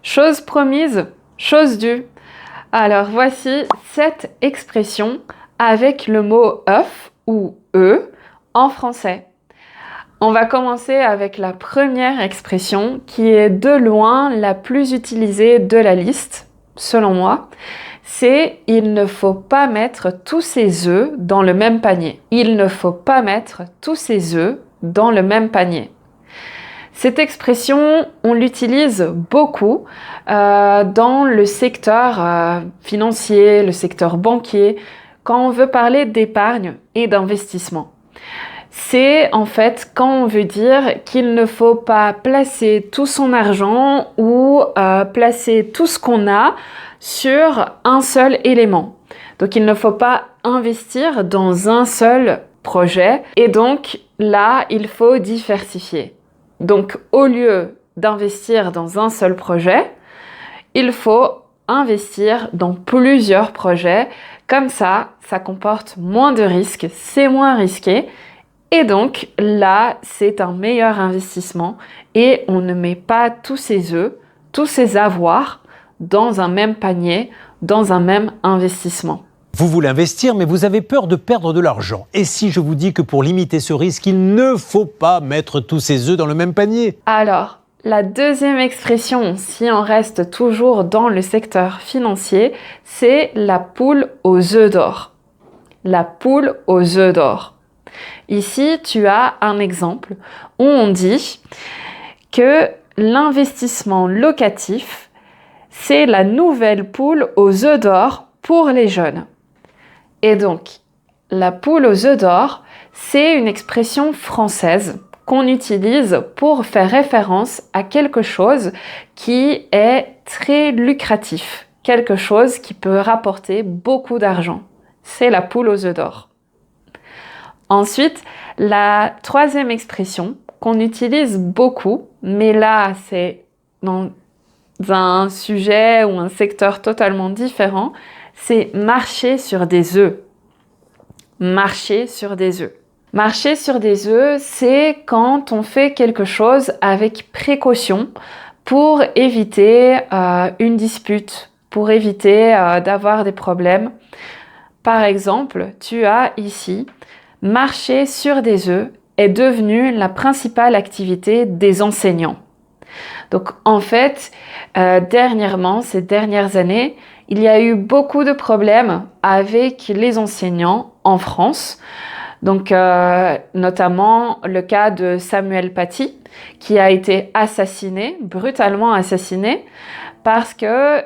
Chose promise, chose due. Alors voici 7 expressions avec le mot œuf ou en français. On va commencer avec la première expression qui est de loin la plus utilisée de la liste, selon moi. C'est « il ne faut pas mettre tous ses œufs dans le même panier ». Il ne faut pas mettre tous ses œufs dans le même panier. Cette expression, on l'utilise beaucoup dans le secteur financier, le secteur banquier, quand on veut parler d'épargne et d'investissement. C'est en fait quand on veut dire qu'il ne faut pas placer tout son argent ou placer tout ce qu'on a sur un seul élément. Donc il ne faut pas investir dans un seul projet et donc là, il faut diversifier. Donc au lieu d'investir dans un seul projet, il faut investir dans plusieurs projets. Comme ça comporte moins de risques, c'est moins risqué. Et donc là, c'est un meilleur investissement et on ne met pas tous ses œufs, tous ses avoirs dans un même panier, dans un même investissement. Vous voulez investir, mais vous avez peur de perdre de l'argent. Et si je vous dis que pour limiter ce risque, il ne faut pas mettre tous ses œufs dans le même panier? Alors, la deuxième expression, si on reste toujours dans le secteur financier, c'est la poule aux œufs d'or. La poule aux œufs d'or. Ici, tu as un exemple où on dit que l'investissement locatif, c'est la nouvelle poule aux œufs d'or pour les jeunes. Et donc, la poule aux œufs d'or, c'est une expression française qu'on utilise pour faire référence à quelque chose qui est très lucratif, quelque chose qui peut rapporter beaucoup d'argent. C'est la poule aux œufs d'or. Ensuite, la troisième expression qu'on utilise beaucoup, mais là c'est dans un sujet ou un secteur totalement différent, c'est marcher sur des œufs. Marcher sur des œufs. Marcher sur des œufs, c'est quand on fait quelque chose avec précaution pour éviter une dispute, pour éviter d'avoir des problèmes. Par exemple, tu as ici marcher sur des œufs est devenu la principale activité des enseignants. Donc en fait, dernièrement, ces dernières années, il y a eu beaucoup de problèmes avec les enseignants en France. Donc notamment le cas de Samuel Paty qui a été assassiné, brutalement assassiné, parce que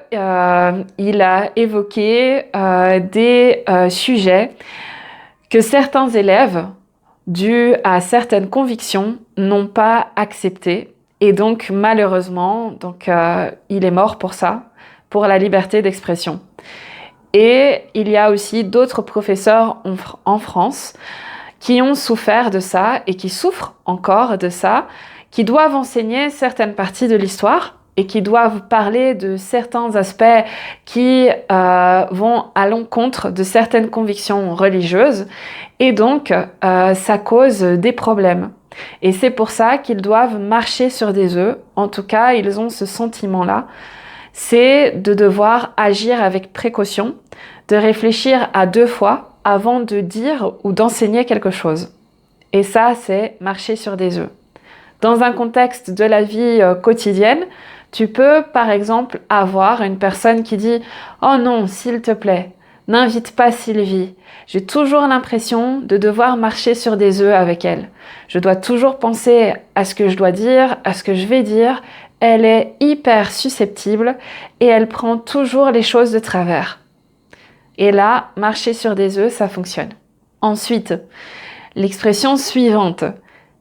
il a évoqué des sujets que certains élèves, dus à certaines convictions, n'ont pas accepté. Et donc, malheureusement, il est mort pour ça, pour la liberté d'expression. Et il y a aussi d'autres professeurs en France qui ont souffert de ça et qui souffrent encore de ça, qui doivent enseigner certaines parties de l'histoire et qui doivent parler de certains aspects qui vont à l'encontre de certaines convictions religieuses. Et donc, ça cause des problèmes. Et c'est pour ça qu'ils doivent marcher sur des œufs. En tout cas, ils ont ce sentiment-là. C'est de devoir agir avec précaution, de réfléchir à 2 fois avant de dire ou d'enseigner quelque chose. Et ça, c'est marcher sur des œufs. Dans un contexte de la vie quotidienne, tu peux, par exemple, avoir une personne qui dit « Oh non, s'il te plaît, n'invite pas Sylvie. J'ai toujours l'impression de devoir marcher sur des œufs avec elle. Je dois toujours penser à ce que je dois dire, à ce que je vais dire. Elle est hyper susceptible et elle prend toujours les choses de travers. » Et là, marcher sur des œufs, ça fonctionne. Ensuite, l'expression suivante,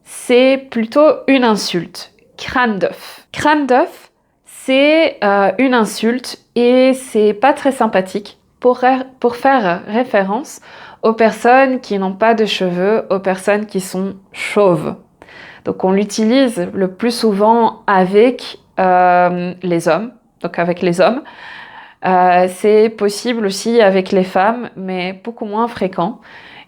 c'est plutôt une insulte. Crâne d'œuf. Crâne d'œuf, c'est une insulte et c'est pas très sympathique pour faire référence aux personnes qui n'ont pas de cheveux, aux personnes qui sont chauves. Donc on l'utilise le plus souvent avec les hommes, donc avec les hommes. C'est possible aussi avec les femmes, mais beaucoup moins fréquent.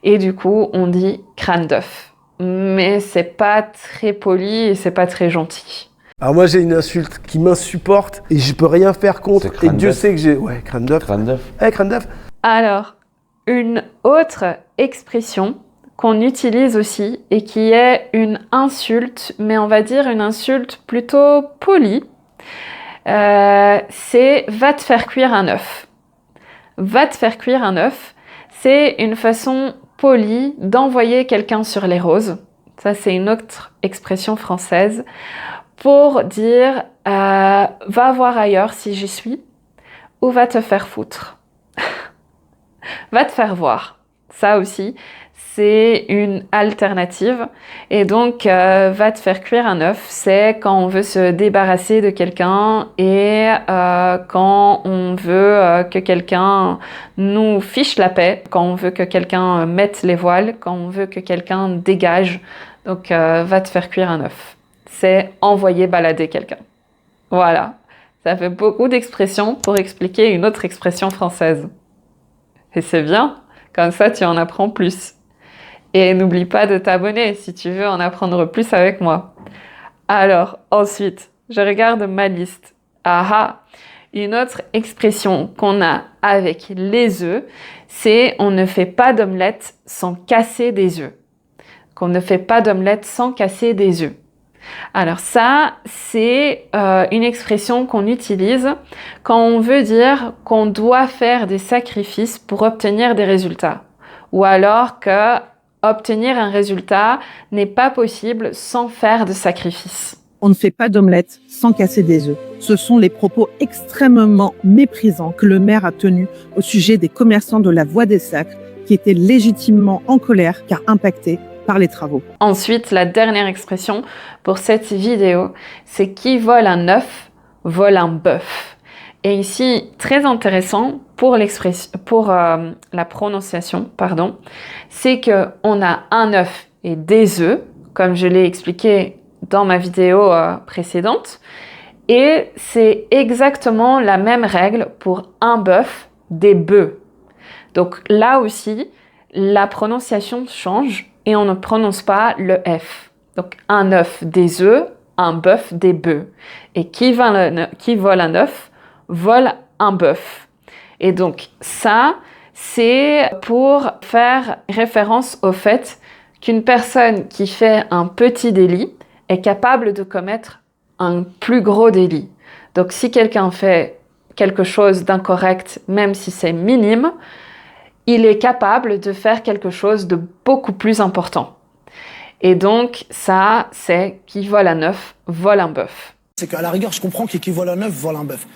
Et du coup, on dit crâne d'œuf. Mais c'est pas très poli et c'est pas très gentil. Alors moi j'ai une insulte qui m'insupporte et je peux rien faire contre. C'est crâne Et Dieu d'œuf. sait que j'ai... Ouais, crâne d'œuf. Crâne d'œuf. Crâne d'œuf. Alors, une autre expression qu'on utilise aussi et qui est une insulte, mais on va dire une insulte plutôt polie, c'est « va te faire cuire un œuf ». Va te faire cuire un œuf, c'est une façon polie d'envoyer quelqu'un sur les roses. Ça, c'est une autre expression française pour dire va voir ailleurs si j'y suis ou va te faire foutre. Va te faire voir. Ça aussi, c'est une alternative. Et donc, va te faire cuire un œuf, c'est quand on veut se débarrasser de quelqu'un et quand on veut que quelqu'un nous fiche la paix, quand on veut que quelqu'un mette les voiles, quand on veut que quelqu'un dégage. Donc, va te faire cuire un œuf. C'est envoyer balader quelqu'un. Voilà. Ça fait beaucoup d'expressions pour expliquer une autre expression française. Et c'est bien, comme ça tu en apprends plus. Et n'oublie pas de t'abonner si tu veux en apprendre plus avec moi. Alors, ensuite, je regarde ma liste. Ah, une autre expression qu'on a avec les œufs, c'est on ne fait pas d'omelette sans casser des œufs. Qu'on ne fait pas d'omelette sans casser des œufs. Alors ça, c'est une expression qu'on utilise quand on veut dire qu'on doit faire des sacrifices pour obtenir des résultats. Ou alors que obtenir un résultat n'est pas possible sans faire de sacrifices. On ne fait pas d'omelette sans casser des œufs. Ce sont les propos extrêmement méprisants que le maire a tenus au sujet des commerçants de la Voie des Sacres qui étaient légitimement en colère car impactés par les travaux. Ensuite, la dernière expression pour cette vidéo, c'est qui vole un œuf, vole un bœuf. Et ici, très intéressant pour la prononciation, pardon, c'est qu'on a un œuf et des œufs, comme je l'ai expliqué dans ma vidéo précédente, et c'est exactement la même règle pour un bœuf, des bœufs. Donc là aussi, la prononciation change et on ne prononce pas le F. Donc un œuf, des œufs, un bœuf, des bœufs. Et qui vole un œuf, vole un bœuf. Et donc ça, c'est pour faire référence au fait qu'une personne qui fait un petit délit est capable de commettre un plus gros délit. Donc si quelqu'un fait quelque chose d'incorrect, même si c'est minime, il est capable de faire quelque chose de beaucoup plus important. Et donc, ça, c'est qui vole un œuf, vole un bœuf. C'est qu'à la rigueur, je comprends que qui vole un œuf, vole un bœuf.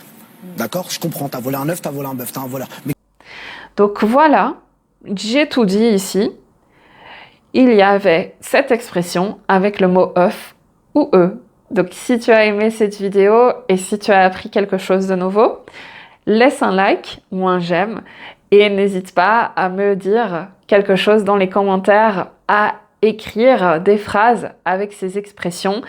D'accord? Je comprends, t'as volé un œuf, t'as volé un bœuf, t'es un voleur. Mais... Donc voilà, j'ai tout dit ici. Il y avait cette expression avec le mot œuf ou œuf. Donc si tu as aimé cette vidéo et si tu as appris quelque chose de nouveau, laisse un like ou un j'aime. Et n'hésite pas à me dire quelque chose dans les commentaires, à écrire des phrases avec ces expressions.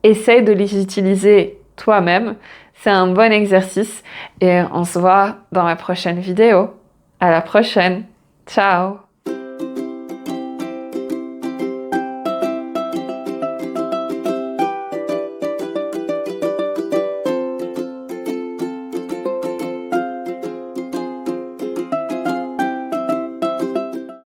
Essaye de les utiliser toi-même. C'est un bon exercice et on se voit dans la prochaine vidéo. À la prochaine. Ciao!